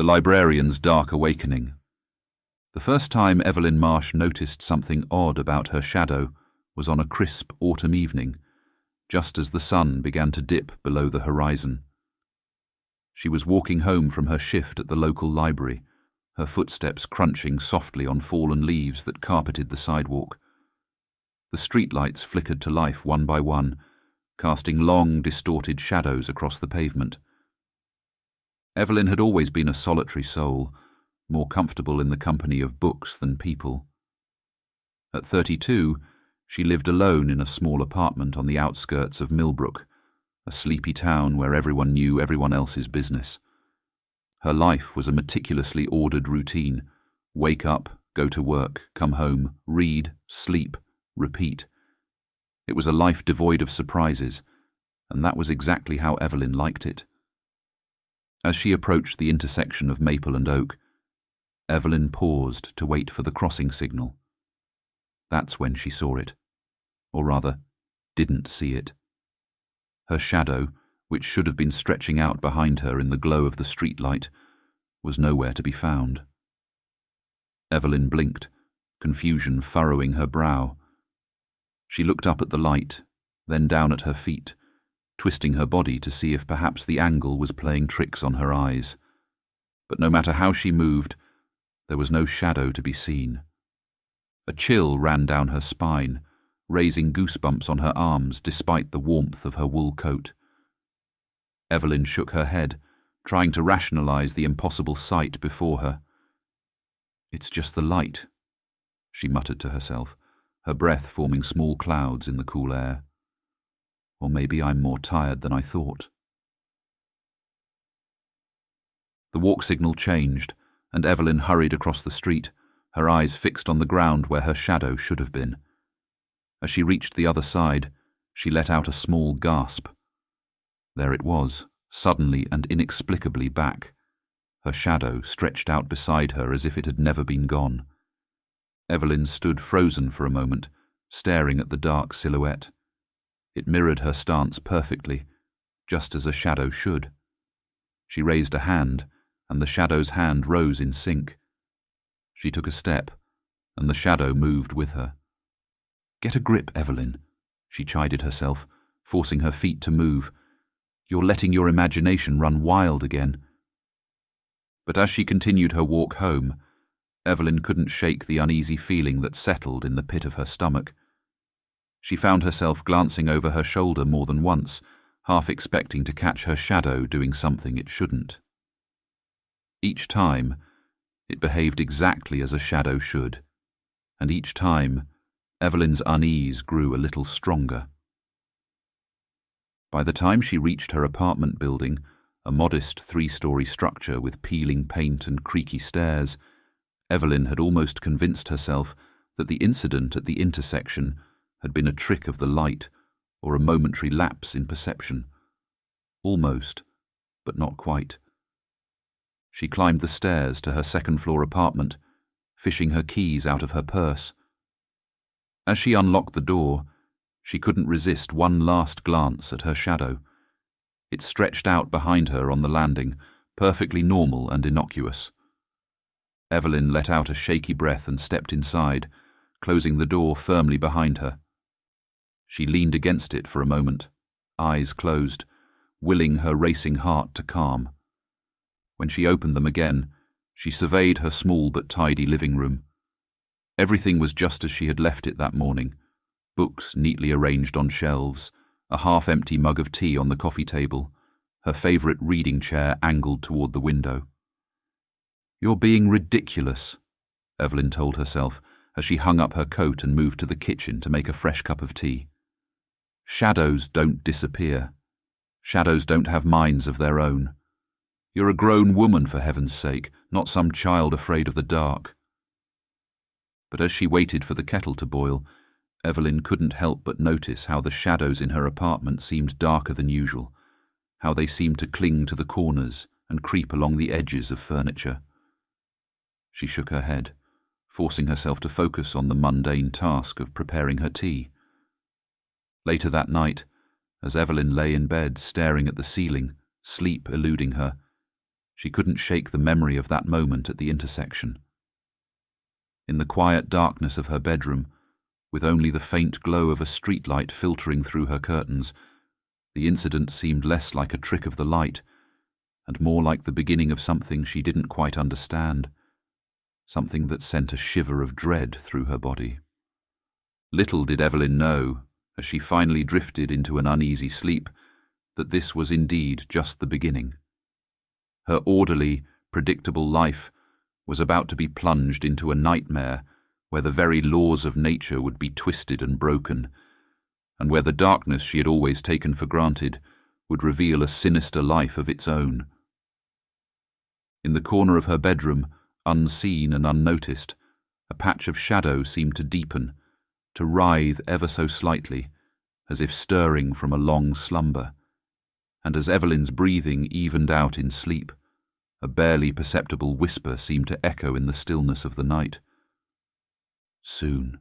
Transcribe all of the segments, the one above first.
The Librarian's Dark Awakening. The first time Evelyn Marsh noticed something odd about her shadow was on a crisp autumn evening, just as the sun began to dip below the horizon. She was walking home from her shift at the local library, her footsteps crunching softly on fallen leaves that carpeted the sidewalk. The streetlights flickered to life one by one, casting long, distorted shadows across the pavement. Evelyn had always been a solitary soul, more comfortable in the company of books than people. At 32, she lived alone in a small apartment on the outskirts of Millbrook, a sleepy town where everyone knew everyone else's business. Her life was a meticulously ordered routine: wake up, go to work, come home, read, sleep, repeat. It was a life devoid of surprises, and that was exactly how Evelyn liked it. As she approached the intersection of Maple and Oak, Evelyn paused to wait for the crossing signal. That's when she saw it, or rather, didn't see it. Her shadow, which should have been stretching out behind her in the glow of the streetlight, was nowhere to be found. Evelyn blinked, confusion furrowing her brow. She looked up at the light, then down at her feet, twisting her body to see if perhaps the angle was playing tricks on her eyes. But no matter how she moved, there was no shadow to be seen. A chill ran down her spine, raising goosebumps on her arms despite the warmth of her wool coat. Evelyn shook her head, trying to rationalize the impossible sight before her. "It's just the light," she muttered to herself, her breath forming small clouds in the cool air. Or maybe I'm more tired than I thought. The walk signal changed, and Evelyn hurried across the street, her eyes fixed on the ground where her shadow should have been. As she reached the other side, she let out a small gasp. There it was, suddenly and inexplicably back, her shadow stretched out beside her as if it had never been gone. Evelyn stood frozen for a moment, staring at the dark silhouette. It mirrored her stance perfectly, just as a shadow should. She raised a hand, and the shadow's hand rose in sync. She took a step, and the shadow moved with her. "Get a grip, Evelyn," she chided herself, forcing her feet to move. "You're letting your imagination run wild again." But as she continued her walk home, Evelyn couldn't shake the uneasy feeling that settled in the pit of her stomach. She found herself glancing over her shoulder more than once, half expecting to catch her shadow doing something it shouldn't. Each time, it behaved exactly as a shadow should, and each time, Evelyn's unease grew a little stronger. By the time she reached her apartment building, a modest 3-story structure with peeling paint and creaky stairs, Evelyn had almost convinced herself that the incident at the intersection had been a trick of the light or a momentary lapse in perception. Almost, but not quite. She climbed the stairs to her second-floor apartment, fishing her keys out of her purse. As she unlocked the door, she couldn't resist one last glance at her shadow. It stretched out behind her on the landing, perfectly normal and innocuous. Evelyn let out a shaky breath and stepped inside, closing the door firmly behind her. She leaned against it for a moment, eyes closed, willing her racing heart to calm. When she opened them again, she surveyed her small but tidy living room. Everything was just as she had left it that morning: books neatly arranged on shelves, a half-empty mug of tea on the coffee table, her favourite reading chair angled toward the window. "You're being ridiculous," Evelyn told herself as she hung up her coat and moved to the kitchen to make a fresh cup of tea. Shadows don't disappear. Shadows don't have minds of their own. You're a grown woman, for heaven's sake, not some child afraid of the dark. But as she waited for the kettle to boil, Evelyn couldn't help but notice how the shadows in her apartment seemed darker than usual, how they seemed to cling to the corners and creep along the edges of furniture. She shook her head, forcing herself to focus on the mundane task of preparing her tea. Later that night, as Evelyn lay in bed staring at the ceiling, sleep eluding her, She couldn't shake the memory of that moment at the intersection. In the quiet darkness of her bedroom, with only the faint glow of a streetlight filtering through her curtains, the incident seemed less like a trick of the light and more like the beginning of something she didn't quite understand, something that sent a shiver of dread through her body. Little did Evelyn know, as she finally drifted into an uneasy sleep, that this was indeed just the beginning. Her orderly, predictable life was about to be plunged into a nightmare where the very laws of nature would be twisted and broken, and where the darkness she had always taken for granted would reveal a sinister life of its own. In the corner of her bedroom, unseen and unnoticed, a patch of shadow seemed to deepen, to writhe ever so slightly, as if stirring from a long slumber, and as Evelyn's breathing evened out in sleep, a barely perceptible whisper seemed to echo in the stillness of the night. Soon.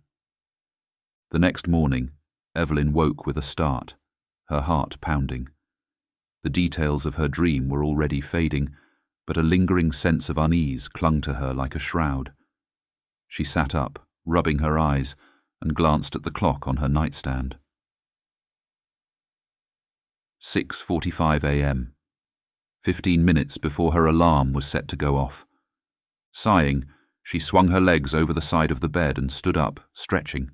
The next morning, Evelyn woke with a start, her heart pounding. The details of her dream were already fading, but a lingering sense of unease clung to her like a shroud. She sat up, rubbing her eyes, and glanced at the clock on her nightstand. 6:45 a.m. 15 minutes before her alarm was set to go off. Sighing, she swung her legs over the side of the bed and stood up, stretching.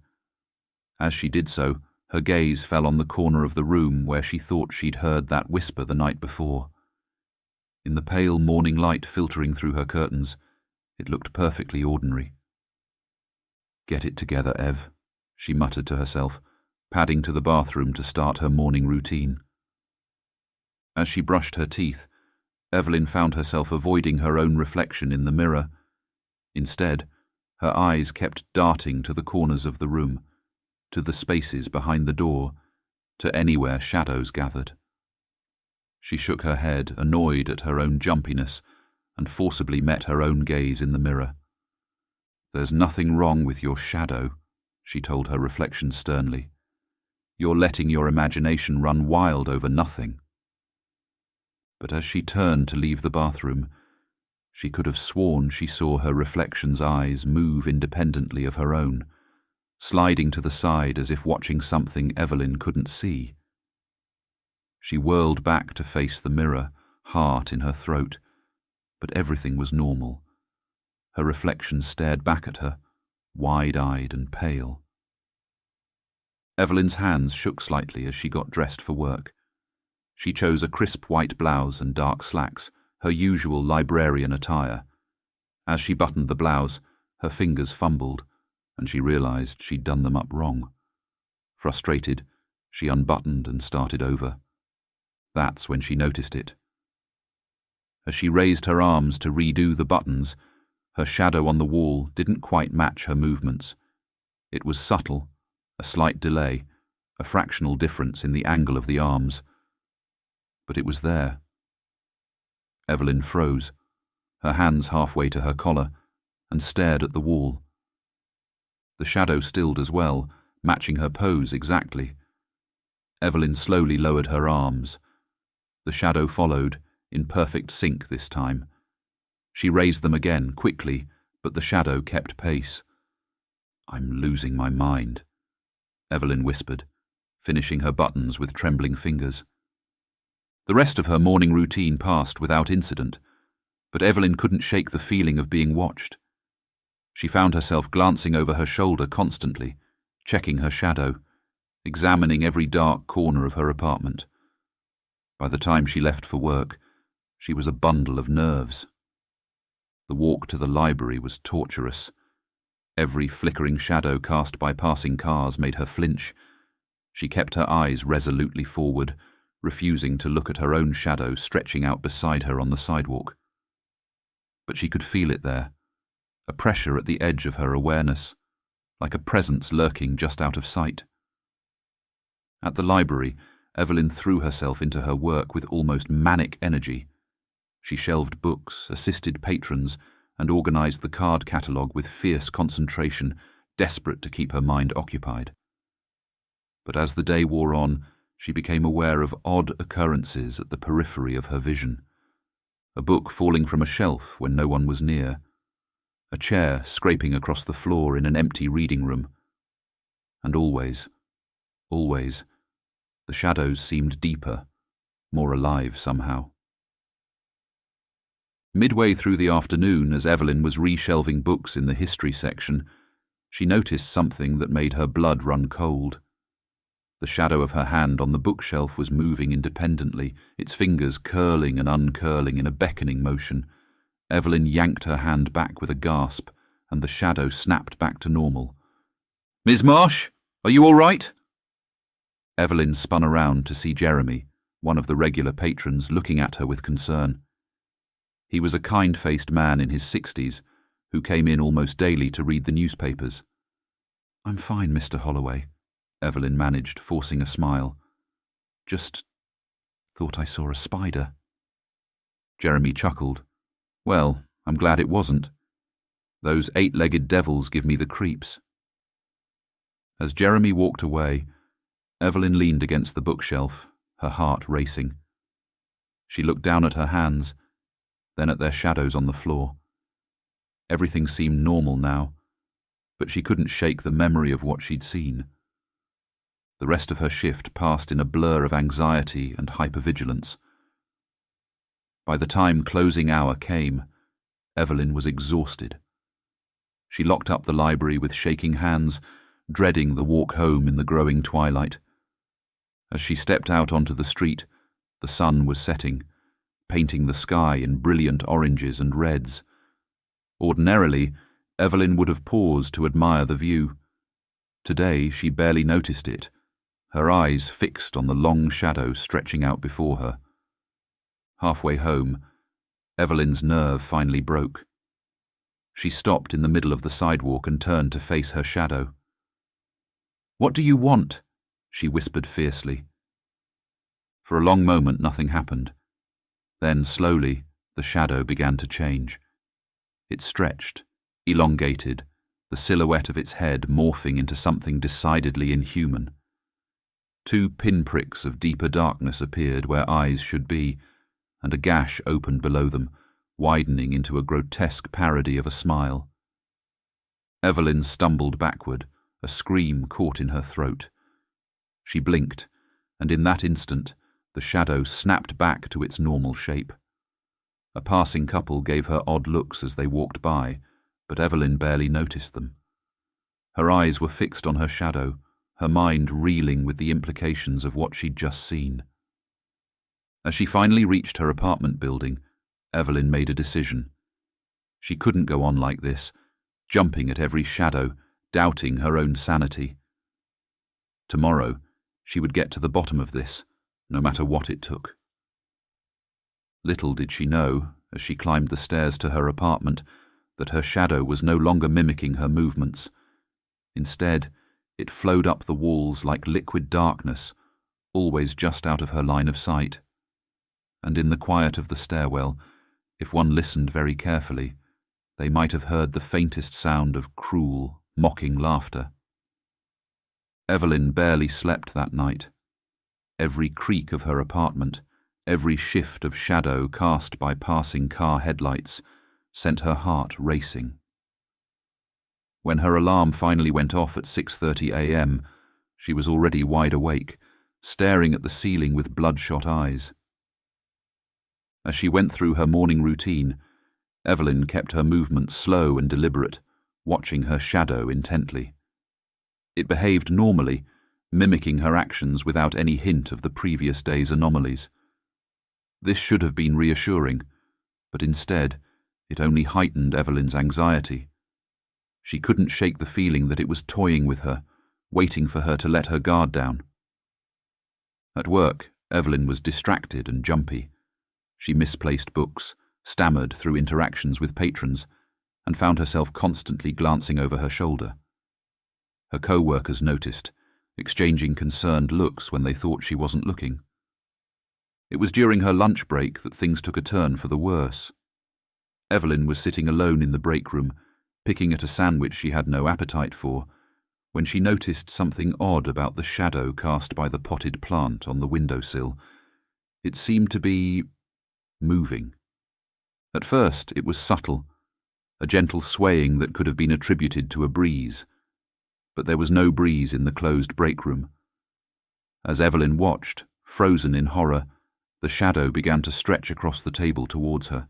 As she did so, her gaze fell on the corner of the room where she thought she'd heard that whisper the night before. In the pale morning light filtering through her curtains, it looked perfectly ordinary. "Get it together, Ev," she muttered to herself, padding to the bathroom to start her morning routine. As she brushed her teeth, Evelyn found herself avoiding her own reflection in the mirror. Instead, her eyes kept darting to the corners of the room, to the spaces behind the door, to anywhere shadows gathered. She shook her head, annoyed at her own jumpiness, and forcibly met her own gaze in the mirror. "There's nothing wrong with your shadow," she told her reflection sternly. "You're letting your imagination run wild over nothing." But as she turned to leave the bathroom, she could have sworn she saw her reflection's eyes move independently of her own, sliding to the side as if watching something Evelyn couldn't see. She whirled back to face the mirror, heart in her throat, but everything was normal. Her reflection stared back at her, wide-eyed and pale. Evelyn's hands shook slightly as she got dressed for work. She chose a crisp white blouse and dark slacks, her usual librarian attire. As she buttoned the blouse, her fingers fumbled, and she realized she'd done them up wrong. Frustrated, she unbuttoned and started over. That's when she noticed it. As she raised her arms to redo the buttons, her shadow on the wall didn't quite match her movements. It was subtle, a slight delay, a fractional difference in the angle of the arms. But it was there. Evelyn froze, her hands halfway to her collar, and stared at the wall. The shadow stilled as well, matching her pose exactly. Evelyn slowly lowered her arms. The shadow followed, in perfect sync this time. She raised them again, quickly, but the shadow kept pace. "I'm losing my mind," Evelyn whispered, finishing her buttons with trembling fingers. The rest of her morning routine passed without incident, but Evelyn couldn't shake the feeling of being watched. She found herself glancing over her shoulder constantly, checking her shadow, examining every dark corner of her apartment. By the time she left for work, she was a bundle of nerves. The walk to the library was torturous. Every flickering shadow cast by passing cars made her flinch. She kept her eyes resolutely forward, refusing to look at her own shadow stretching out beside her on the sidewalk. But she could feel it there, a pressure at the edge of her awareness, like a presence lurking just out of sight. At the library, Evelyn threw herself into her work with almost manic energy. She shelved books, assisted patrons, and organized the card catalogue with fierce concentration, desperate to keep her mind occupied. But as the day wore on, she became aware of odd occurrences at the periphery of her vision. a book falling from a shelf when no one was near, a chair scraping across the floor in an empty reading room. And always, the shadows seemed deeper, more alive somehow. Midway through the afternoon, as Evelyn was reshelving books in the history section, she noticed something that made her blood run cold. The shadow of her hand on the bookshelf was moving independently, its fingers curling and uncurling in a beckoning motion. Evelyn yanked her hand back with a gasp, and the shadow snapped back to normal. "Miss Marsh, are you all right?" Evelyn spun around to see Jeremy, one of the regular patrons, looking at her with concern. He was a kind-faced man in his 60s, who came in almost daily to read the newspapers. "I'm fine, Mr. Holloway," Evelyn managed, forcing a smile. "Just thought I saw a spider." Jeremy chuckled. "Well, I'm glad it wasn't. Those 8-legged devils give me the creeps." As Jeremy walked away, Evelyn leaned against the bookshelf, her heart racing. She looked down at her hands, then at their shadows on the floor. Everything seemed normal now, but she couldn't shake the memory of what she'd seen. The rest of her shift passed in a blur of anxiety and hypervigilance. By the time closing hour came, Evelyn was exhausted. She locked up the library with shaking hands, dreading the walk home in the growing twilight. As she stepped out onto the street, the sun was setting, painting the sky in brilliant oranges and reds. Ordinarily, Evelyn would have paused to admire the view. Today she barely noticed it, her eyes fixed on the long shadow stretching out before her. Halfway home, Evelyn's nerve finally broke. She stopped in the middle of the sidewalk and turned to face her shadow. "What do you want?" she whispered fiercely. For a long moment nothing happened. Then, slowly, the shadow began to change. It stretched, elongated, the silhouette of its head morphing into something decidedly inhuman. 2 pinpricks of deeper darkness appeared where eyes should be, and a gash opened below them, widening into a grotesque parody of a smile. Evelyn stumbled backward, a scream caught in her throat. She blinked, and in that instant, the shadow snapped back to its normal shape. A passing couple gave her odd looks as they walked by, but Evelyn barely noticed them. Her eyes were fixed on her shadow, her mind reeling with the implications of what she'd just seen. As she finally reached her apartment building, Evelyn made a decision. She couldn't go on like this, jumping at every shadow, doubting her own sanity. Tomorrow, she would get to the bottom of this, no matter what it took. Little did she know, as she climbed the stairs to her apartment, that her shadow was no longer mimicking her movements. Instead, it flowed up the walls like liquid darkness, always just out of her line of sight. And in the quiet of the stairwell, if one listened very carefully, they might have heard the faintest sound of cruel, mocking laughter. Evelyn barely slept that night. Every creak of her apartment, every shift of shadow cast by passing car headlights, sent her heart racing. When her alarm finally went off at 6:30 a.m., she was already wide awake, staring at the ceiling with bloodshot eyes. As she went through her morning routine, Evelyn kept her movements slow and deliberate, watching her shadow intently. It behaved normally, mimicking her actions without any hint of the previous day's anomalies. This should have been reassuring, but instead, it only heightened Evelyn's anxiety. She couldn't shake the feeling that it was toying with her, waiting for her to let her guard down. At work, Evelyn was distracted and jumpy. She misplaced books, stammered through interactions with patrons, and found herself constantly glancing over her shoulder. Her co-workers noticed, exchanging concerned looks when they thought she wasn't looking. It was during her lunch break that things took a turn for the worse. Evelyn was sitting alone in the break room, picking at a sandwich she had no appetite for, when she noticed something odd about the shadow cast by the potted plant on the windowsill. It seemed to be moving. At first it was subtle, a gentle swaying that could have been attributed to a breeze, but there was no breeze in the closed break room. As Evelyn watched, frozen in horror, the shadow began to stretch across the table towards her.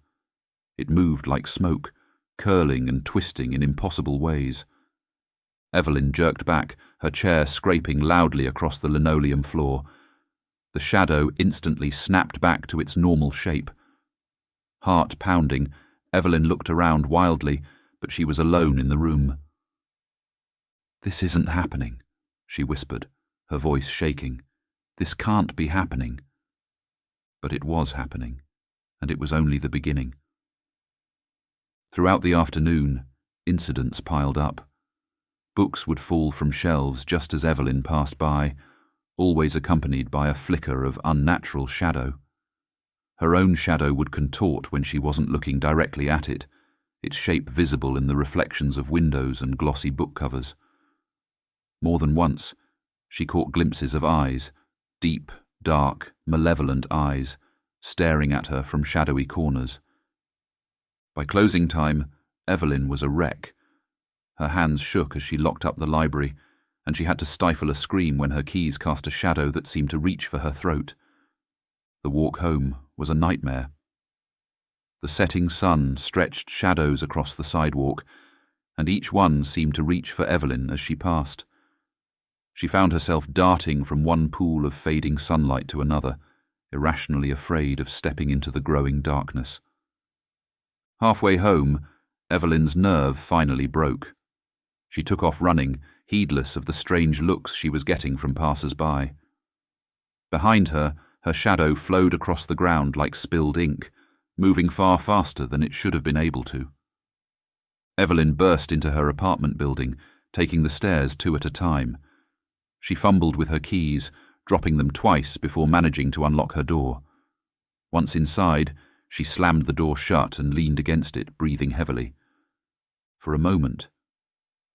It moved like smoke, curling and twisting in impossible ways. Evelyn jerked back, her chair scraping loudly across the linoleum floor. The shadow instantly snapped back to its normal shape. Heart pounding, Evelyn looked around wildly, but she was alone in the room. "This isn't happening," she whispered, her voice shaking. "This can't be happening." But it was happening, and it was only the beginning. Throughout the afternoon, incidents piled up. Books would fall from shelves just as Evelyn passed by, always accompanied by a flicker of unnatural shadow. Her own shadow would contort when she wasn't looking directly at it, its shape visible in the reflections of windows and glossy book covers. More than once, she caught glimpses of eyes, deep, dark, malevolent eyes, staring at her from shadowy corners. By closing time, Evelyn was a wreck. Her hands shook as she locked up the library, and she had to stifle a scream when her keys cast a shadow that seemed to reach for her throat. The walk home was a nightmare. The setting sun stretched shadows across the sidewalk, and each one seemed to reach for Evelyn as she passed. She found herself darting from one pool of fading sunlight to another, irrationally afraid of stepping into the growing darkness. Halfway home, Evelyn's nerve finally broke. She took off running, heedless of the strange looks she was getting from passers-by. Behind her, her shadow flowed across the ground like spilled ink, moving far faster than it should have been able to. Evelyn burst into her apartment building, taking the stairs 2 at a time. She fumbled with her keys, dropping them twice before managing to unlock her door. Once inside, she slammed the door shut and leaned against it, breathing heavily. For a moment,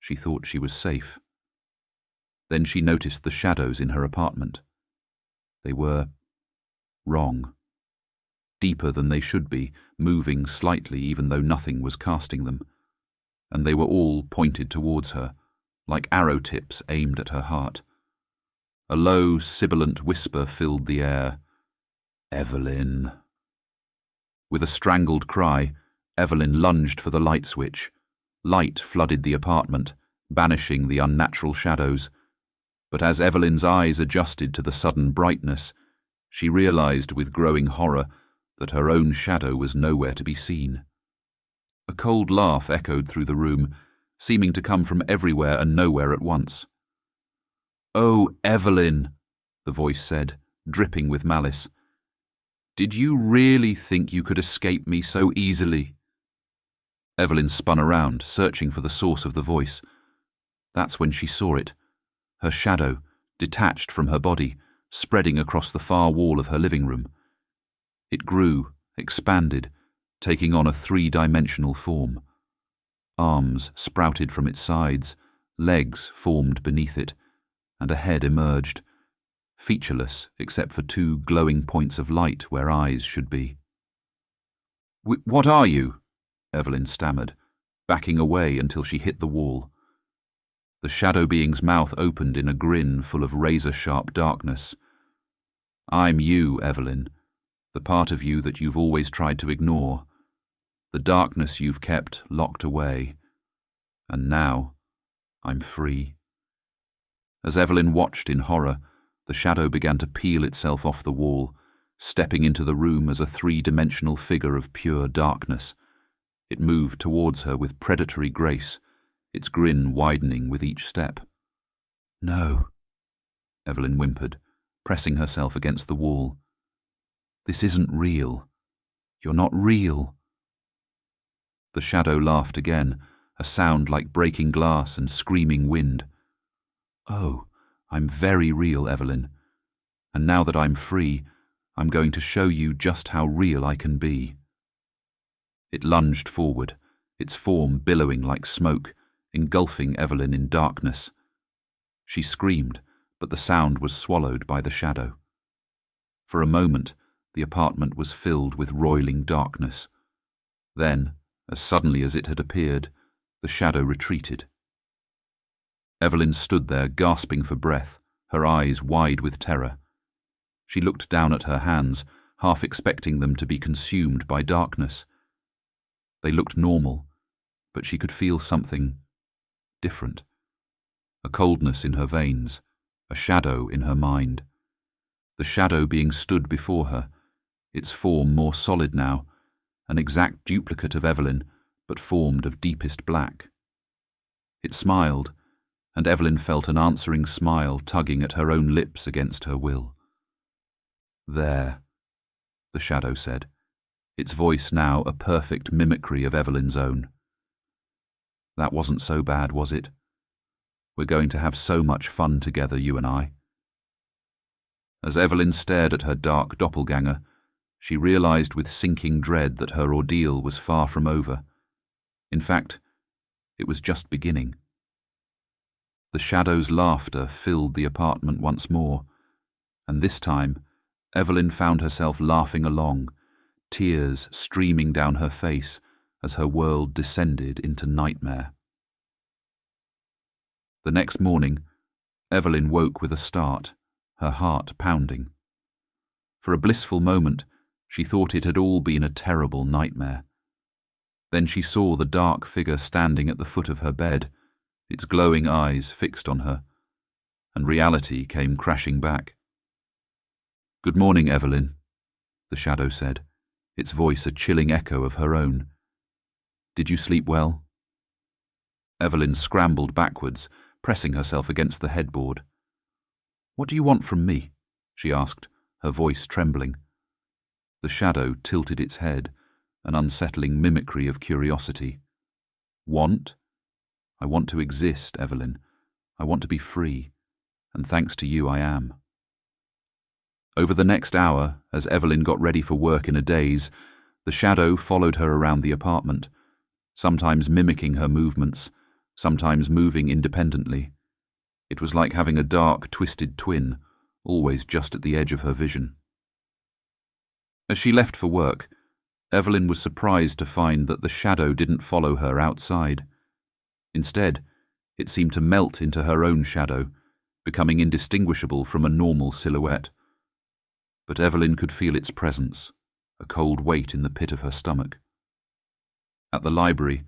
she thought she was safe. Then she noticed the shadows in her apartment. They were wrong. Deeper than they should be, moving slightly even though nothing was casting them. And they were all pointed towards her, like arrow tips aimed at her heart. A low, sibilant whisper filled the air. "Evelyn." With a strangled cry, Evelyn lunged for the light switch. Light flooded the apartment, banishing the unnatural shadows. But as Evelyn's eyes adjusted to the sudden brightness, she realized with growing horror that her own shadow was nowhere to be seen. A cold laugh echoed through the room, seeming to come from everywhere and nowhere at once. "Oh, Evelyn," the voice said, dripping with malice. "Did you really think you could escape me so easily?" Evelyn spun around, searching for the source of the voice. That's when she saw it. Her shadow, detached from her body, spreading across the far wall of her living room. It grew, expanded, taking on a 3-dimensional form. Arms sprouted from its sides, legs formed beneath it, and a head emerged, featureless except for 2 glowing points of light where eyes should be. "What are you?" Evelyn stammered, backing away until she hit the wall. The shadow being's mouth opened in a grin full of razor-sharp darkness. "I'm you, Evelyn, the part of you that you've always tried to ignore, the darkness you've kept locked away. And now, I'm free." As Evelyn watched in horror, the shadow began to peel itself off the wall, stepping into the room as a 3-dimensional figure of pure darkness. It moved towards her with predatory grace, its grin widening with each step. "No," Evelyn whimpered, pressing herself against the wall. "This isn't real. You're not real." The shadow laughed again, a sound like breaking glass and screaming wind. "Oh, I'm very real, Evelyn. And now that I'm free, I'm going to show you just how real I can be." It lunged forward, its form billowing like smoke, engulfing Evelyn in darkness. She screamed, but the sound was swallowed by the shadow. For a moment, the apartment was filled with roiling darkness. Then, as suddenly as it had appeared, the shadow retreated. Evelyn stood there, gasping for breath, her eyes wide with terror. She looked down at her hands, half expecting them to be consumed by darkness. They looked normal, but she could feel something different. A coldness in her veins, a shadow in her mind. The shadow being stood before her, its form more solid now, an exact duplicate of Evelyn, but formed of deepest black. It smiled, and Evelyn felt an answering smile tugging at her own lips against her will. "There," the shadow said, its voice now a perfect mimicry of Evelyn's own. "That wasn't so bad, was it? We're going to have so much fun together, you and I." As Evelyn stared at her dark doppelganger, she realized with sinking dread that her ordeal was far from over. In fact, it was just beginning. The shadow's laughter filled the apartment once more, and this time Evelyn found herself laughing along, tears streaming down her face as her world descended into nightmare. The next morning, Evelyn woke with a start, her heart pounding. For a blissful moment, she thought it had all been a terrible nightmare. Then she saw the dark figure standing at the foot of her bed, its glowing eyes fixed on her, and reality came crashing back. "Good morning, Evelyn," the shadow said, its voice a chilling echo of her own. "Did you sleep well?" Evelyn scrambled backwards, pressing herself against the headboard. "What do you want from me?" she asked, her voice trembling. The shadow tilted its head, an unsettling mimicry of curiosity. "Want? I want to exist, Evelyn. I want to be free, and thanks to you I am." Over the next hour, as Evelyn got ready for work in a daze, the shadow followed her around the apartment, sometimes mimicking her movements, sometimes moving independently. It was like having a dark, twisted twin, always just at the edge of her vision. As she left for work, Evelyn was surprised to find that the shadow didn't follow her outside. Instead, it seemed to melt into her own shadow, becoming indistinguishable from a normal silhouette. But Evelyn could feel its presence, a cold weight in the pit of her stomach. At the library,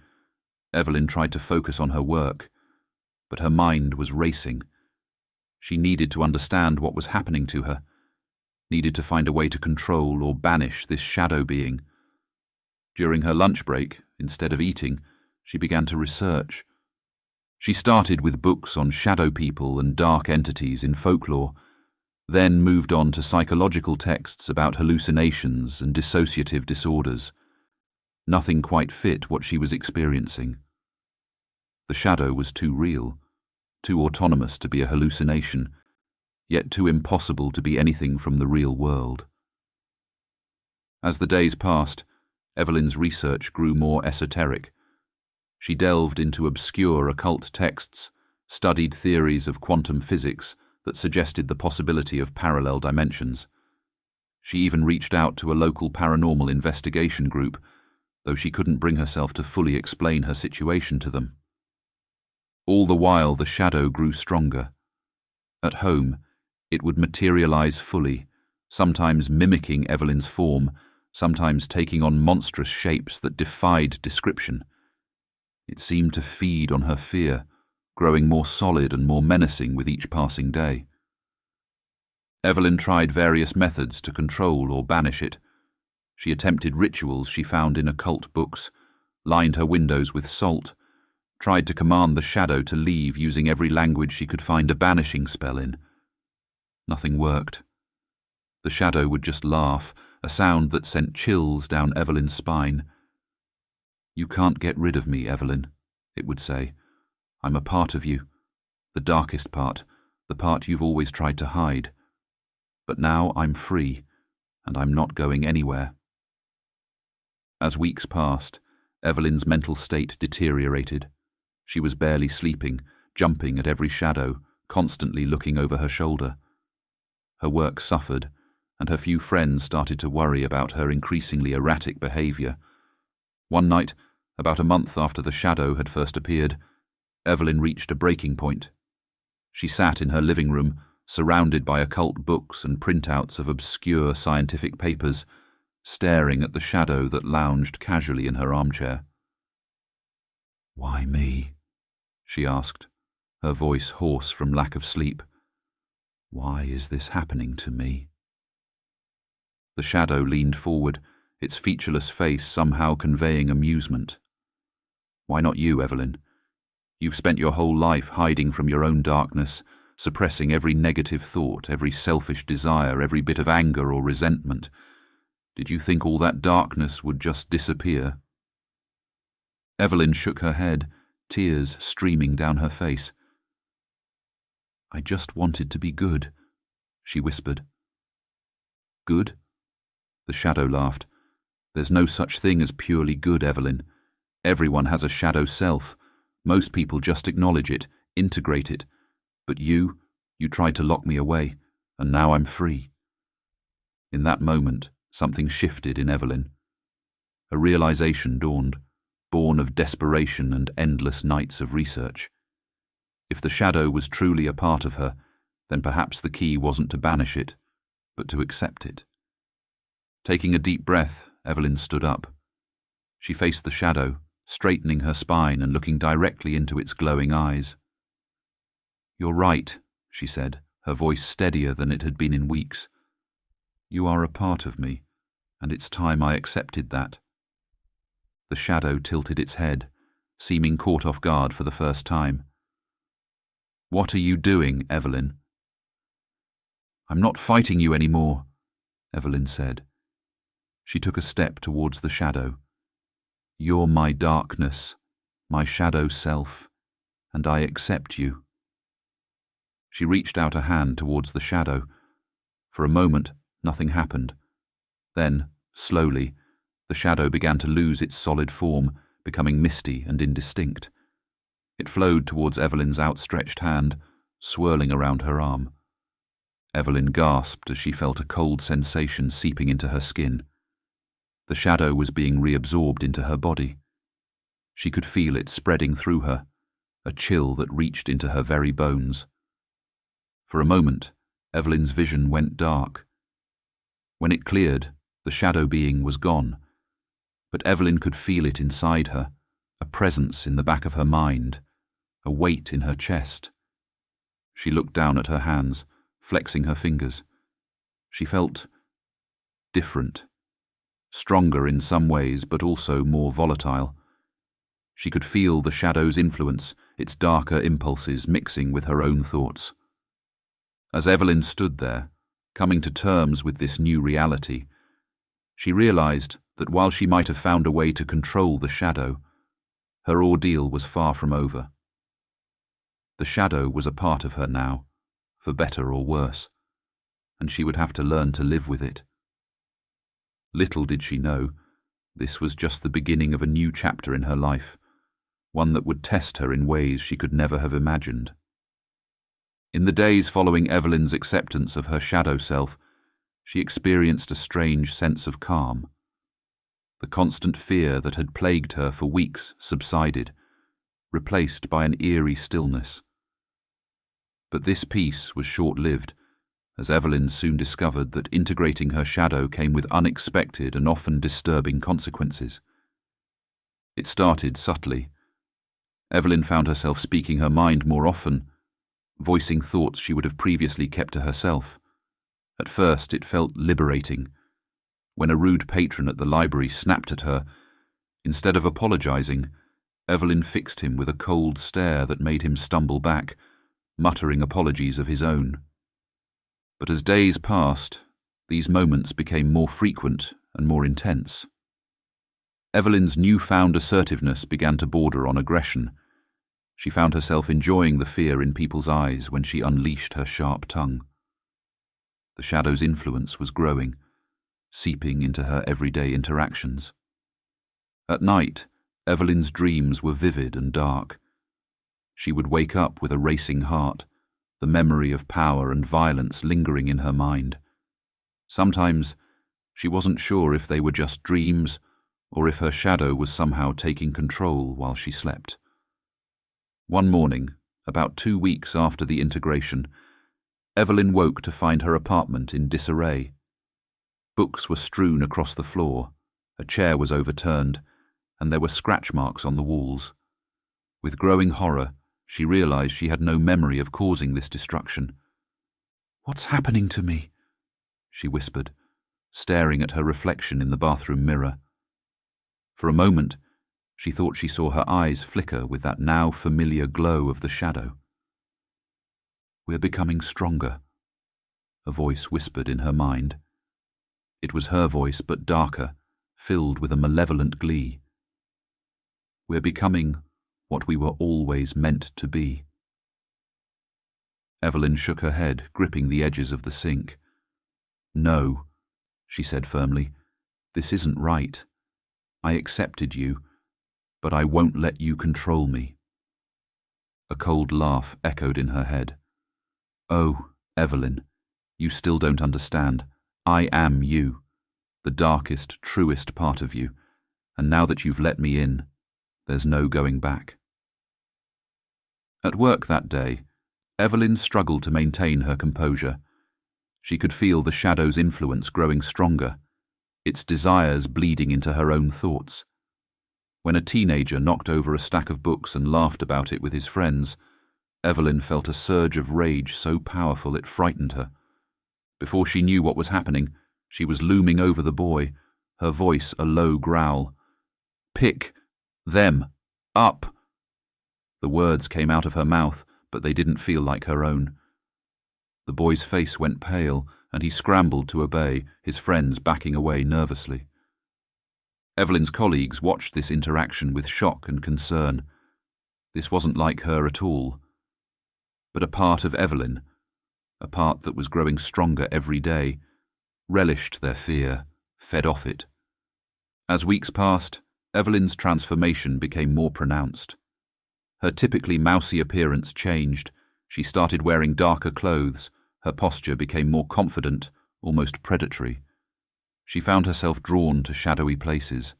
Evelyn tried to focus on her work, but her mind was racing. She needed to understand what was happening to her, needed to find a way to control or banish this shadow being. During her lunch break, instead of eating, she began to research. She started with books on shadow people and dark entities in folklore, then moved on to psychological texts about hallucinations and dissociative disorders. Nothing quite fit what she was experiencing. The shadow was too real, too autonomous to be a hallucination, yet too impossible to be anything from the real world. As the days passed, Evelyn's research grew more esoteric. She delved into obscure occult texts, studied theories of quantum physics that suggested the possibility of parallel dimensions. She even reached out to a local paranormal investigation group, though she couldn't bring herself to fully explain her situation to them. All the while the shadow grew stronger. At home, it would materialize fully, sometimes mimicking Evelyn's form, sometimes taking on monstrous shapes that defied description. It seemed to feed on her fear, growing more solid and more menacing with each passing day. Evelyn tried various methods to control or banish it. She attempted rituals she found in occult books, lined her windows with salt, tried to command the shadow to leave using every language she could find a banishing spell in. Nothing worked. The shadow would just laugh, a sound that sent chills down Evelyn's spine. "You can't get rid of me, Evelyn," it would say. "I'm a part of you, the darkest part, the part you've always tried to hide. But now I'm free, and I'm not going anywhere." As weeks passed, Evelyn's mental state deteriorated. She was barely sleeping, jumping at every shadow, constantly looking over her shoulder. Her work suffered, and her few friends started to worry about her increasingly erratic behavior. One night, about a month after the shadow had first appeared, Evelyn reached a breaking point. She sat in her living room, surrounded by occult books and printouts of obscure scientific papers, staring at the shadow that lounged casually in her armchair. "Why me?" she asked, her voice hoarse from lack of sleep. "Why is this happening to me?" The shadow leaned forward, its featureless face somehow conveying amusement. "Why not you, Evelyn? You've spent your whole life hiding from your own darkness, suppressing every negative thought, every selfish desire, every bit of anger or resentment. Did you think all that darkness would just disappear?" Evelyn shook her head, tears streaming down her face. "I just wanted to be good," she whispered. "Good?" The shadow laughed. "There's no such thing as purely good, Evelyn. Everyone has a shadow self. Most people just acknowledge it, integrate it. But you tried to lock me away, and now I'm free." In that moment, something shifted in Evelyn. A realization dawned, born of desperation and endless nights of research. If the shadow was truly a part of her, then perhaps the key wasn't to banish it, but to accept it. Taking a deep breath, Evelyn stood up. She faced the shadow, straightening her spine and looking directly into its glowing eyes. "You're right," she said, her voice steadier than it had been in weeks. "You are a part of me, and it's time I accepted that." The shadow tilted its head, seeming caught off guard for the first time. "What are you doing, Evelyn?" "I'm not fighting you anymore," Evelyn said. She took a step towards the shadow. "You're my darkness, my shadow self, and I accept you." She reached out a hand towards the shadow. For a moment, nothing happened. Then, slowly, the shadow began to lose its solid form, becoming misty and indistinct. It flowed towards Evelyn's outstretched hand, swirling around her arm. Evelyn gasped as she felt a cold sensation seeping into her skin. The shadow was being reabsorbed into her body. She could feel it spreading through her, a chill that reached into her very bones. For a moment, Evelyn's vision went dark. When it cleared, the shadow being was gone, but Evelyn could feel it inside her, a presence in the back of her mind, a weight in her chest. She looked down at her hands, flexing her fingers. She felt different, stronger in some ways, but also more volatile. She could feel the shadow's influence, its darker impulses mixing with her own thoughts. As Evelyn stood there, coming to terms with this new reality, she realized that while she might have found a way to control the shadow, her ordeal was far from over. The shadow was a part of her now, for better or worse, and she would have to learn to live with it. Little did she know, this was just the beginning of a new chapter in her life, one that would test her in ways she could never have imagined. In the days following Evelyn's acceptance of her shadow self, she experienced a strange sense of calm. The constant fear that had plagued her for weeks subsided, replaced by an eerie stillness. But this peace was short-lived, as Evelyn soon discovered that integrating her shadow came with unexpected and often disturbing consequences. It started subtly. Evelyn found herself speaking her mind more often, voicing thoughts she would have previously kept to herself. At first it felt liberating. When a rude patron at the library snapped at her, instead of apologizing, Evelyn fixed him with a cold stare that made him stumble back, muttering apologies of his own. But as days passed, these moments became more frequent and more intense. Evelyn's newfound assertiveness began to border on aggression. She found herself enjoying the fear in people's eyes when she unleashed her sharp tongue. The shadow's influence was growing, seeping into her everyday interactions. At night, Evelyn's dreams were vivid and dark. She would wake up with a racing heart, the memory of power and violence lingering in her mind. Sometimes she wasn't sure if they were just dreams or if her shadow was somehow taking control while she slept. One morning, about 2 weeks after the integration, Evelyn woke to find her apartment in disarray. Books were strewn across the floor, a chair was overturned, and there were scratch marks on the walls. With growing horror, she realized she had no memory of causing this destruction. "What's happening to me?" she whispered, staring at her reflection in the bathroom mirror. For a moment, she thought she saw her eyes flicker with that now familiar glow of the shadow. "We're becoming stronger," a voice whispered in her mind. It was her voice, but darker, filled with a malevolent glee. "We're becoming what we were always meant to be." Evelyn shook her head, gripping the edges of the sink. "No," she said firmly, "this isn't right. I accepted you, but I won't let you control me." A cold laugh echoed in her head. "Oh, Evelyn, you still don't understand. I am you, the darkest, truest part of you, and now that you've let me in, there's no going back." At work that day, Evelyn struggled to maintain her composure. She could feel the shadow's influence growing stronger, its desires bleeding into her own thoughts. When a teenager knocked over a stack of books and laughed about it with his friends, Evelyn felt a surge of rage so powerful it frightened her. Before she knew what was happening, she was looming over the boy, her voice a low growl. "Pick them up." The words came out of her mouth, but they didn't feel like her own. The boy's face went pale, and he scrambled to obey, his friends backing away nervously. Evelyn's colleagues watched this interaction with shock and concern. This wasn't like her at all. But a part of Evelyn, a part that was growing stronger every day, relished their fear, fed off it. As weeks passed, Evelyn's transformation became more pronounced. Her typically mousy appearance changed. She started wearing darker clothes. Her posture became more confident, almost predatory. She found herself drawn to shadowy places,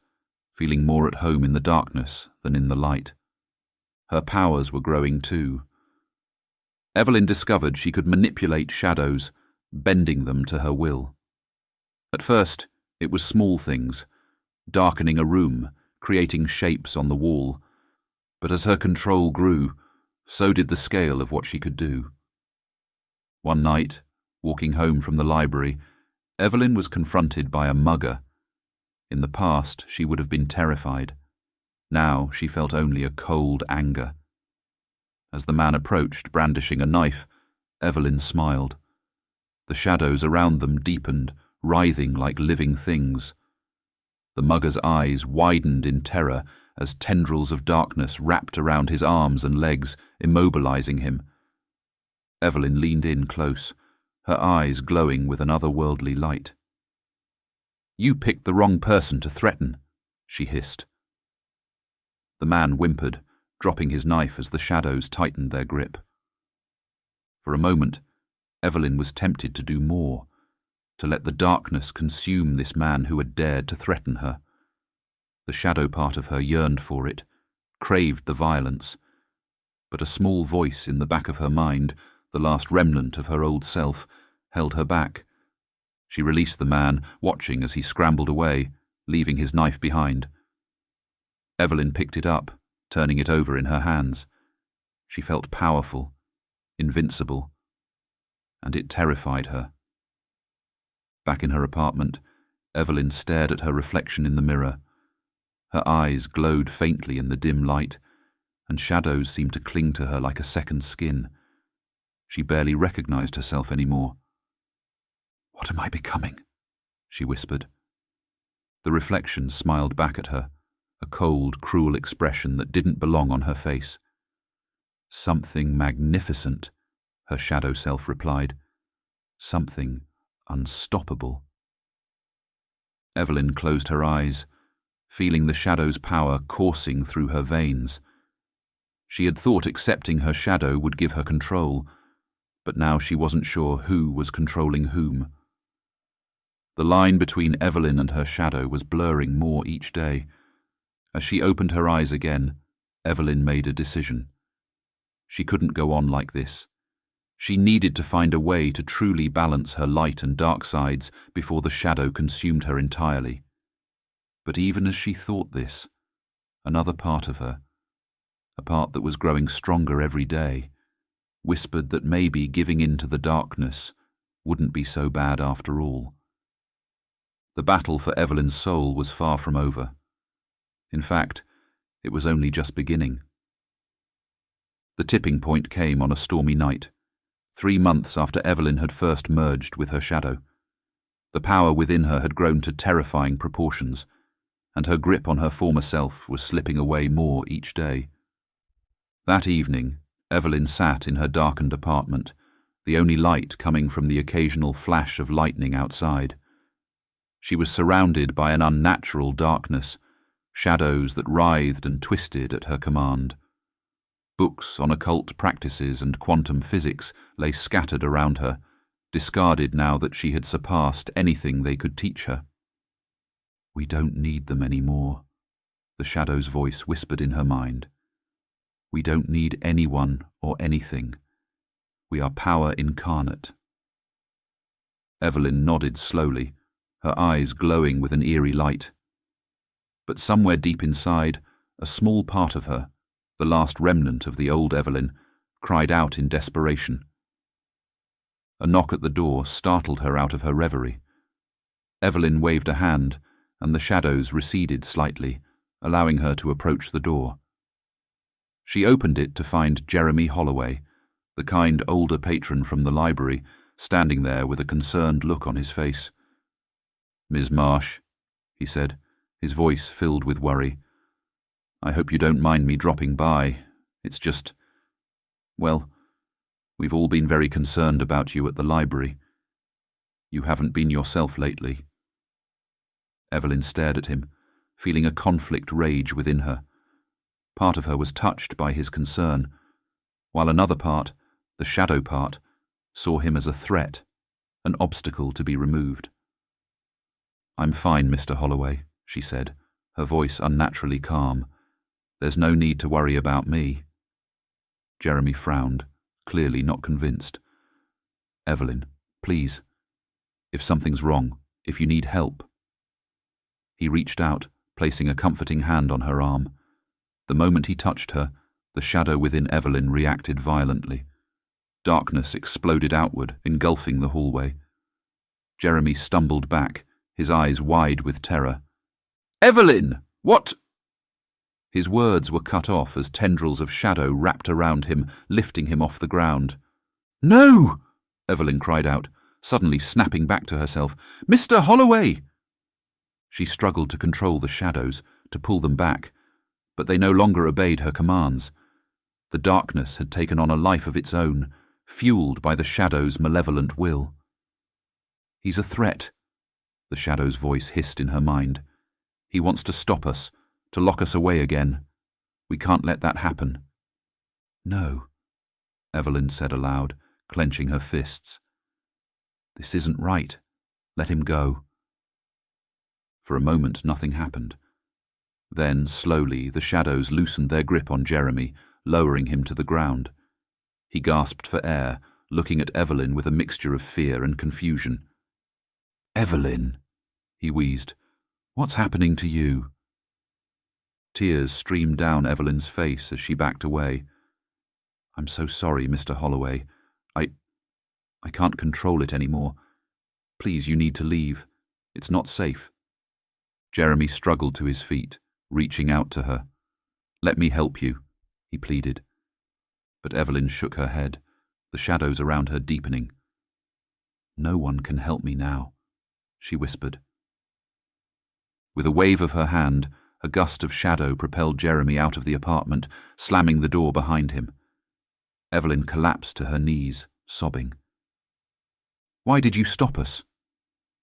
feeling more at home in the darkness than in the light. Her powers were growing too. Evelyn discovered she could manipulate shadows, bending them to her will. At first, it was small things, darkening a room, creating shapes on the wall. But as her control grew, so did the scale of what she could do. One night, walking home from the library, Evelyn was confronted by a mugger. In the past, she would have been terrified. Now she felt only a cold anger. As the man approached, brandishing a knife, Evelyn smiled. The shadows around them deepened, writhing like living things. The mugger's eyes widened in terror as tendrils of darkness wrapped around his arms and legs, immobilizing him. Evelyn leaned in close, her eyes glowing with an otherworldly light. "You picked the wrong person to threaten," she hissed. The man whimpered, dropping his knife as the shadows tightened their grip. For a moment, Evelyn was tempted to do more, to let the darkness consume this man who had dared to threaten her. The shadow part of her yearned for it, craved the violence. But a small voice in the back of her mind, the last remnant of her old self, held her back. She released the man, watching as he scrambled away, leaving his knife behind. Evelyn picked it up, turning it over in her hands. She felt powerful, invincible, and it terrified her. Back in her apartment, Evelyn stared at her reflection in the mirror. Her eyes glowed faintly in the dim light, and shadows seemed to cling to her like a second skin. She barely recognized herself anymore. "What am I becoming?" she whispered. The reflection smiled back at her, a cold, cruel expression that didn't belong on her face. "Something magnificent," her shadow self replied. "Something unstoppable." Evelyn closed her eyes, feeling the shadow's power coursing through her veins. She had thought accepting her shadow would give her control, but now she wasn't sure who was controlling whom. The line between Evelyn and her shadow was blurring more each day. As she opened her eyes again, Evelyn made a decision. She couldn't go on like this. She needed to find a way to truly balance her light and dark sides before the shadow consumed her entirely. But even as she thought this, another part of her, a part that was growing stronger every day, whispered that maybe giving in to the darkness wouldn't be so bad after all. The battle for Evelyn's soul was far from over. In fact, it was only just beginning. The tipping point came on a stormy night, 3 months after Evelyn had first merged with her shadow. The power within her had grown to terrifying proportions, and her grip on her former self was slipping away more each day. That evening, Evelyn sat in her darkened apartment, the only light coming from the occasional flash of lightning outside. She was surrounded by an unnatural darkness, shadows that writhed and twisted at her command. Books on occult practices and quantum physics lay scattered around her, discarded now that she had surpassed anything they could teach her. "We don't need them anymore," the shadow's voice whispered in her mind. "We don't need anyone or anything. We are power incarnate." Evelyn nodded slowly, her eyes glowing with an eerie light. But somewhere deep inside, a small part of her, the last remnant of the old Evelyn, cried out in desperation. A knock at the door startled her out of her reverie. Evelyn waved a hand, and the shadows receded slightly, allowing her to approach the door. She opened it to find Jeremy Holloway, the kind older patron from the library, standing there with a concerned look on his face. "Ms. Marsh," he said, his voice filled with worry. "I hope you don't mind me dropping by. It's just, well, we've all been very concerned about you at the library. You haven't been yourself lately." Evelyn stared at him, feeling a conflict rage within her. Part of her was touched by his concern, while another part, the shadow part, saw him as a threat, an obstacle to be removed. "I'm fine, Mr. Holloway," she said, her voice unnaturally calm. "There's no need to worry about me." Jeremy frowned, clearly not convinced. "Evelyn, please. If something's wrong, if you need help." He reached out, placing a comforting hand on her arm. The moment he touched her, the shadow within Evelyn reacted violently. Darkness exploded outward, engulfing the hallway. Jeremy stumbled back, his eyes wide with terror. "Evelyn! What?" His words were cut off as tendrils of shadow wrapped around him, lifting him off the ground. "No!" Evelyn cried out, suddenly snapping back to herself. "Mr. Holloway!" She struggled to control the shadows, to pull them back, but they no longer obeyed her commands. The darkness had taken on a life of its own, fueled by the shadow's malevolent will. "He's a threat," the shadow's voice hissed in her mind. "He wants to stop us, to lock us away again. We can't let that happen." "No," Evelyn said aloud, clenching her fists. "This isn't right. Let him go." For a moment nothing happened. Then, slowly, the shadows loosened their grip on Jeremy, lowering him to the ground. He gasped for air, looking at Evelyn with a mixture of fear and confusion. "Evelyn," he wheezed, "what's happening to you?" Tears streamed down Evelyn's face as she backed away. "I'm so sorry, Mr. Holloway. I can't control it anymore. Please, you need to leave. It's not safe." Jeremy struggled to his feet, reaching out to her. "Let me help you," he pleaded. But Evelyn shook her head, the shadows around her deepening. "No one can help me now," she whispered. With a wave of her hand, a gust of shadow propelled Jeremy out of the apartment, slamming the door behind him. Evelyn collapsed to her knees, sobbing. "Why did you stop us?"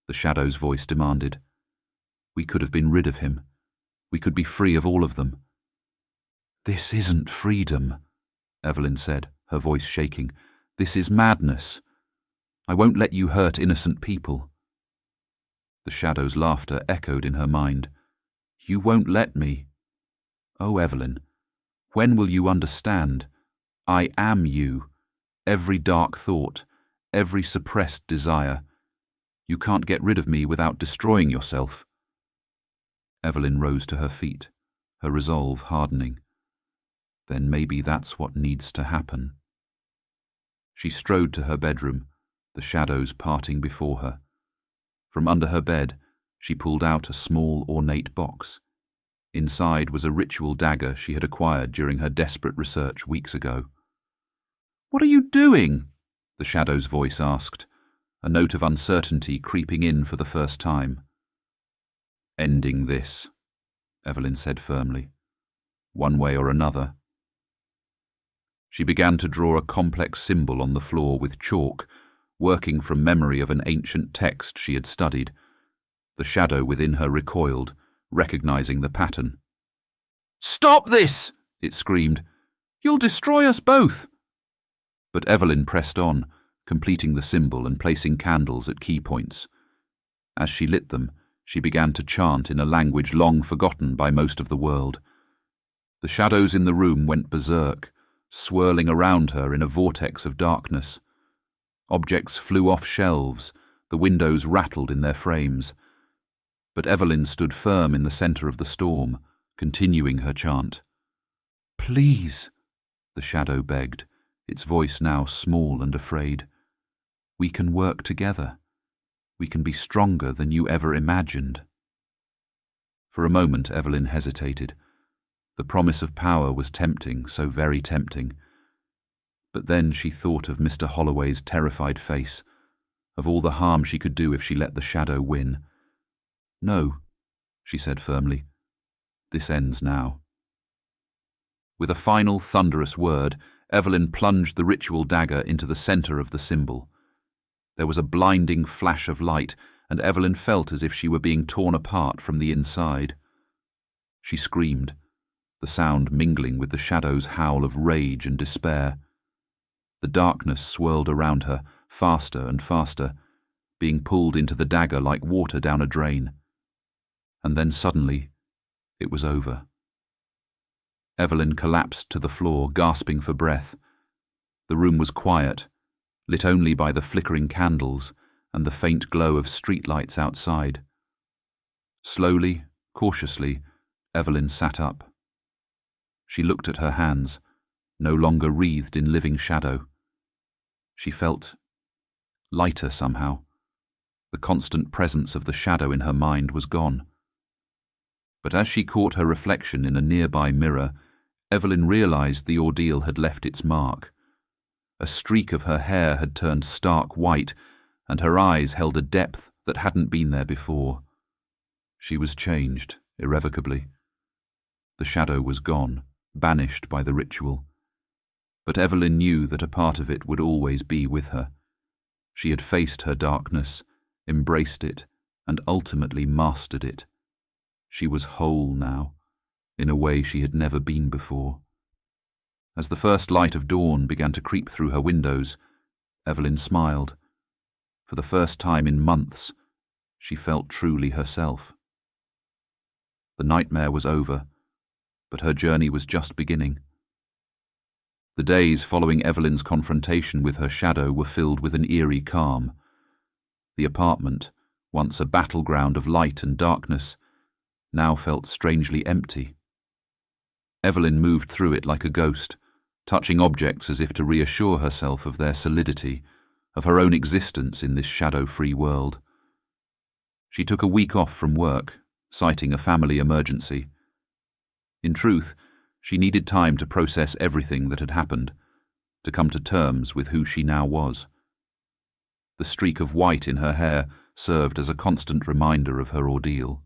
the shadow's voice demanded. "We could have been rid of him. We could be free of all of them." "This isn't freedom," Evelyn said, her voice shaking. "This is madness. I won't let you hurt innocent people." The shadow's laughter echoed in her mind. "You won't let me." "Oh, Evelyn, when will you understand? I am you. Every dark thought, every suppressed desire. You can't get rid of me without destroying yourself." Evelyn rose to her feet, her resolve hardening. Then maybe that's what needs to happen. She strode to her bedroom, the shadows parting before her. From under her bed, she pulled out a small, ornate box. Inside was a ritual dagger she had acquired during her desperate research weeks ago. "What are you doing?" the shadow's voice asked, a note of uncertainty creeping in for the first time. "Ending this," Evelyn said firmly. "One way or another." She began to draw a complex symbol on the floor with chalk, working from memory of an ancient text she had studied. The shadow within her recoiled, recognizing the pattern. "Stop this!" it screamed. "You'll destroy us both!" But Evelyn pressed on, completing the symbol and placing candles at key points. As she lit them, she began to chant in a language long forgotten by most of the world. The shadows in the room went berserk, swirling around her in a vortex of darkness. Objects flew off shelves, the windows rattled in their frames. But Evelyn stood firm in the center of the storm, continuing her chant. "Please," the shadow begged, its voice now small and afraid. "We can work together. We can be stronger than you ever imagined." For a moment Evelyn hesitated. The promise of power was tempting, so very tempting. But then she thought of Mr. Holloway's terrified face, of all the harm she could do if she let the shadow win. "No," she said firmly. "This ends now." With a final thunderous word, Evelyn plunged the ritual dagger into the center of the symbol. There was a blinding flash of light, and Evelyn felt as if she were being torn apart from the inside. She screamed, the sound mingling with the shadow's howl of rage and despair. The darkness swirled around her, faster and faster, being pulled into the dagger like water down a drain. And then suddenly, it was over. Evelyn collapsed to the floor, gasping for breath. The room was quiet, lit only by the flickering candles and the faint glow of streetlights outside. Slowly, cautiously, Evelyn sat up. She looked at her hands, no longer wreathed in living shadow. She felt lighter somehow. The constant presence of the shadow in her mind was gone. But as she caught her reflection in a nearby mirror, Evelyn realized the ordeal had left its mark. A streak of her hair had turned stark white, and her eyes held a depth that hadn't been there before. She was changed, irrevocably. The shadow was gone, banished by the ritual. But Evelyn knew that a part of it would always be with her. She had faced her darkness, embraced it, and ultimately mastered it. She was whole now, in a way she had never been before. As the first light of dawn began to creep through her windows, Evelyn smiled. For the first time in months, she felt truly herself. The nightmare was over, but her journey was just beginning. The days following Evelyn's confrontation with her shadow were filled with an eerie calm. The apartment, once a battleground of light and darkness, now felt strangely empty. Evelyn moved through it like a ghost, touching objects as if to reassure herself of their solidity, of her own existence in this shadow-free world. She took a week off from work, citing a family emergency. In truth, she needed time to process everything that had happened, to come to terms with who she now was. The streak of white in her hair served as a constant reminder of her ordeal.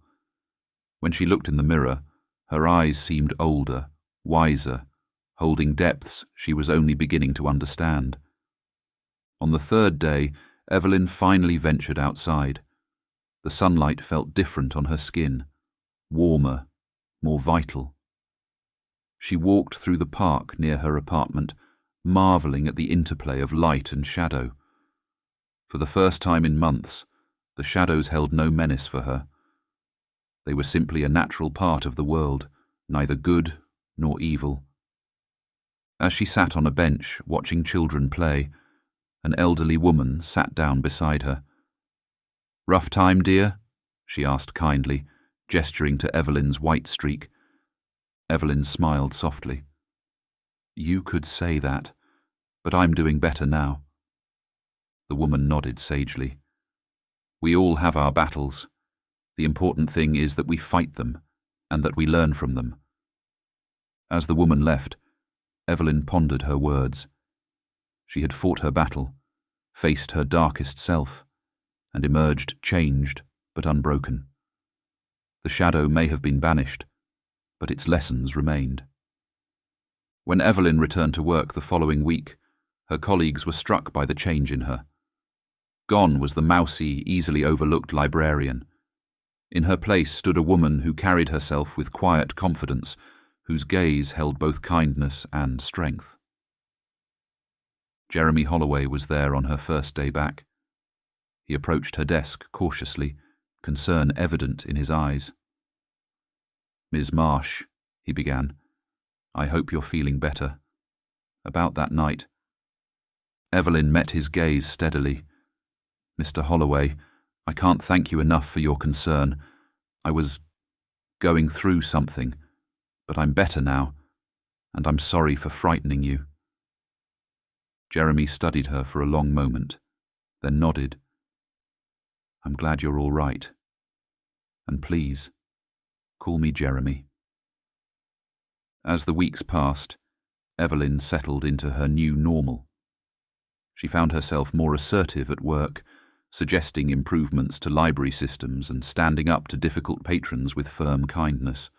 When she looked in the mirror, her eyes seemed older, wiser, holding depths she was only beginning to understand. On the third day, Evelyn finally ventured outside. The sunlight felt different on her skin, warmer, more vital. She walked through the park near her apartment, marveling at the interplay of light and shadow. For the first time in months, The shadows held no menace for her. They were simply a natural part of the world, neither good nor evil. As she sat on a bench watching children play, an elderly woman sat down beside her. "Rough time, dear?" she asked kindly, gesturing to Evelyn's white streak. Evelyn smiled softly. "You could say that, but I'm doing better now." The woman nodded sagely. "We all have our battles. The important thing is that we fight them, and that we learn from them." As the woman left, Evelyn pondered her words. She had fought her battle, faced her darkest self, and emerged changed but unbroken. The shadow may have been banished, but its lessons remained. When Evelyn returned to work the following week, her colleagues were struck by the change in her. Gone was the mousy, easily overlooked librarian. In her place stood a woman who carried herself with quiet confidence, whose gaze held both kindness and strength. Jeremy Holloway was there on her first day back. He approached her desk cautiously, concern evident in his eyes. "Ms. Marsh," he began, "I hope you're feeling better. About that night—" Evelyn met his gaze steadily. "Mr. Holloway, I can't thank you enough for your concern. I was going through something, but I'm better now, and I'm sorry for frightening you." Jeremy studied her for a long moment, then nodded. "I'm glad you're all right. And please, call me Jeremy." As the weeks passed, Evelyn settled into her new normal. She found herself more assertive at work, suggesting improvements to library systems and standing up to difficult patrons with firm kindness.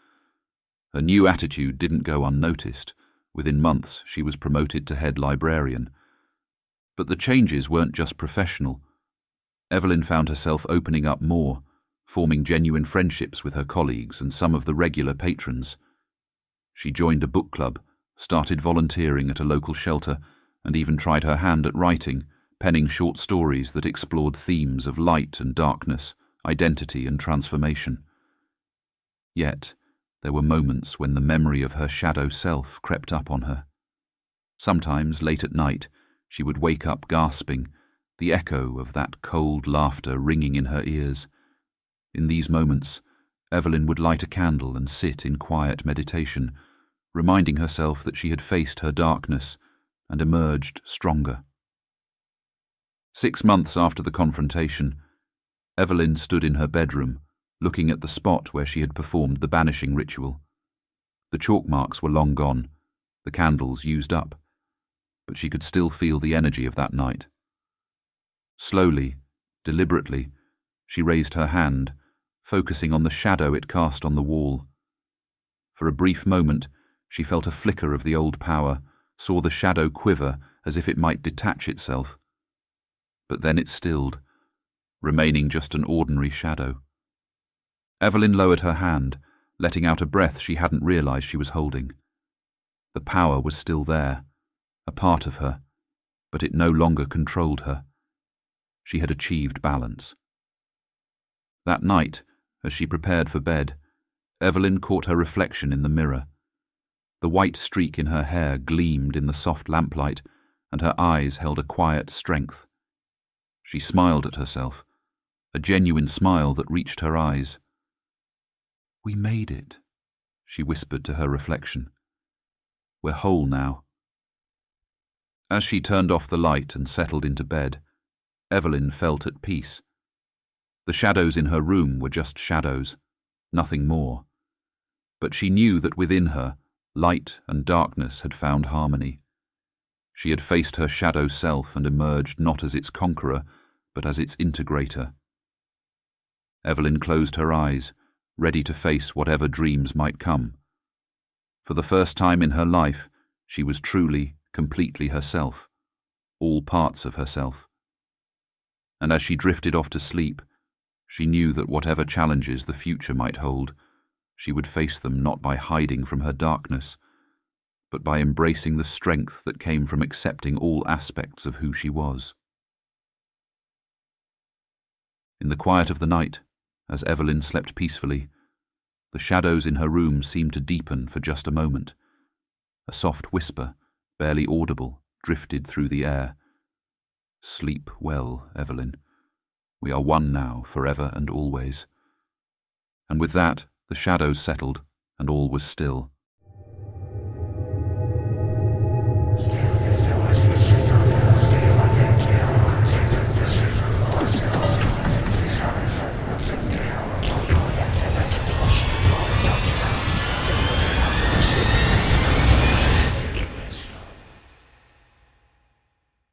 Her new attitude didn't go unnoticed. Within months, she was promoted to head librarian. But the changes weren't just professional. Evelyn found herself opening up more, forming genuine friendships with her colleagues and some of the regular patrons. She joined a book club, started volunteering at a local shelter, and even tried her hand at writing, penning short stories that explored themes of light and darkness, identity and transformation. Yet, there were moments when the memory of her shadow self crept up on her. Sometimes, late at night, she would wake up gasping, the echo of that cold laughter ringing in her ears. In these moments, Evelyn would light a candle and sit in quiet meditation, reminding herself that she had faced her darkness and emerged stronger. 6 months after the confrontation, Evelyn stood in her bedroom, looking at the spot where she had performed the banishing ritual. The chalk marks were long gone, the candles used up, but she could still feel the energy of that night. Slowly, deliberately, she raised her hand, focusing on the shadow it cast on the wall. For a brief moment, she felt a flicker of the old power, saw the shadow quiver as if it might detach itself. But then it stilled, remaining just an ordinary shadow. Evelyn lowered her hand, letting out a breath she hadn't realized she was holding. The power was still there, a part of her, but it no longer controlled her. She had achieved balance. That night, as she prepared for bed, Evelyn caught her reflection in the mirror. The white streak in her hair gleamed in the soft lamplight, and her eyes held a quiet strength. She smiled at herself, a genuine smile that reached her eyes. "We made it," she whispered to her reflection. "We're whole now." As she turned off the light and settled into bed, Evelyn felt at peace. The shadows in her room were just shadows, nothing more. But she knew that within her, light and darkness had found harmony. She had faced her shadow self and emerged not as its conqueror, but as its integrator. Evelyn closed her eyes, ready to face whatever dreams might come. For the first time in her life, she was truly, completely herself, all parts of herself. And as she drifted off to sleep, she knew that whatever challenges the future might hold, she would face them not by hiding from her darkness, but by embracing the strength that came from accepting all aspects of who she was. In the quiet of the night, as Evelyn slept peacefully, the shadows in her room seemed to deepen for just a moment. A soft whisper, barely audible, drifted through the air. "Sleep well, Evelyn. We are one now, forever and always." And with that, the shadows settled, and all was still.